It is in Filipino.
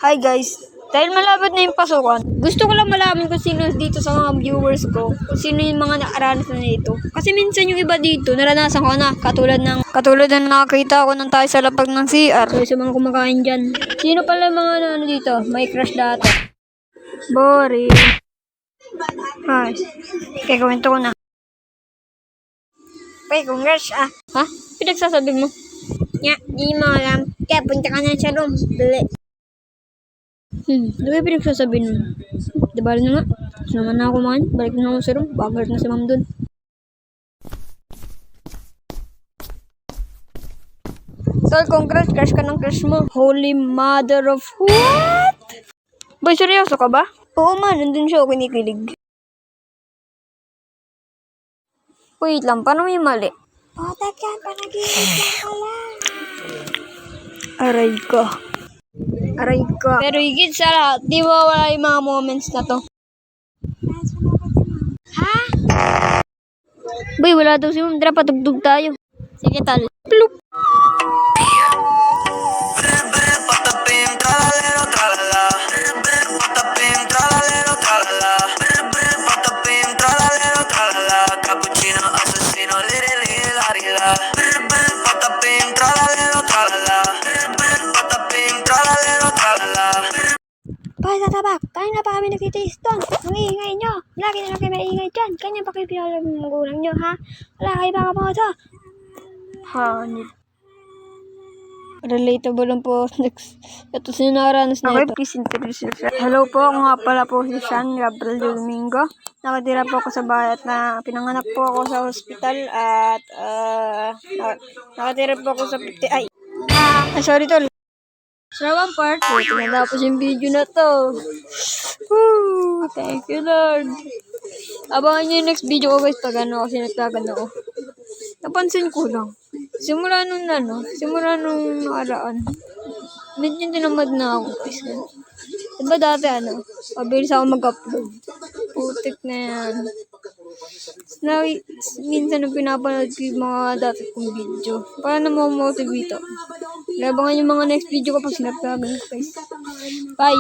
Hi guys! Dahil malapit na yung pasukan, gusto ko lang malaman kung sino dito sa mga viewers ko, kung sino yung mga nakaranas na dito. Kasi minsan yung iba dito, naranasan ko na, katulad ng nakakita ko nang tayo sa lapag ng CR. So, sa mga kumakain dyan. Sino pala yung mga ano dito, may crush dati? Boring. Hi. Kaya kwento ko na. Pay, congrats ah. Ha? Pinagsasabi mo? Di mo alam. Kaya punta ka na sa room. Dali. Di ba pinagsasabi nun? Di ba na nga? Tapos naman na ako man. Balik na ako sa room. Babalik na si ma'am dun. Tol, congrats. Crush ka ng crush mo. Holy mother of what? Boy, seryoso ka ba? Oo man, nandun siya. Kinikilig. Wait lang, paano may mali? Potek yan, panaginip lang pala. Aray ko. Aray ko. Pero higit sa lahat, di ba wala yung mga moments na to? Ha? Boy, wala daw si Ma'am. Tara, patugtog tayo. Sige, tal. Plup. Pagtatabak, kanina pa kami nagtitiis doon. Ang iingay nyo. Lagi na lang kayo maingay dyan. Kanya pa kayo pinalag ng magulang nyo, ha? Wala kayo baka po ito. Hanip. Relatable lang po. Next. Ito sinaranas na ito. Please introduce yourself. Hello po, ako nga pala po si Sean Gabriel Domingo. Nakatira po ako sa bahay at pinanganak po ako sa hospital at nakatira po ako sa sorry tol. Sa one part, tinatapos yung video na to. Woo! Thank you, Lord. Abangan nyo yung next video ko guys pag kasi nagkagano ko. Napansin ko lang. Simula nung nakaraan. Medyo tinamad na ako guys. Diba dati pabilis ako mag-upload. Putik na yan. Minsan nung pinapanood ko yung mga dati kong video. Para na-motivate ako. Labangan yung mga next video ko pag sinapkagan guys. Bye!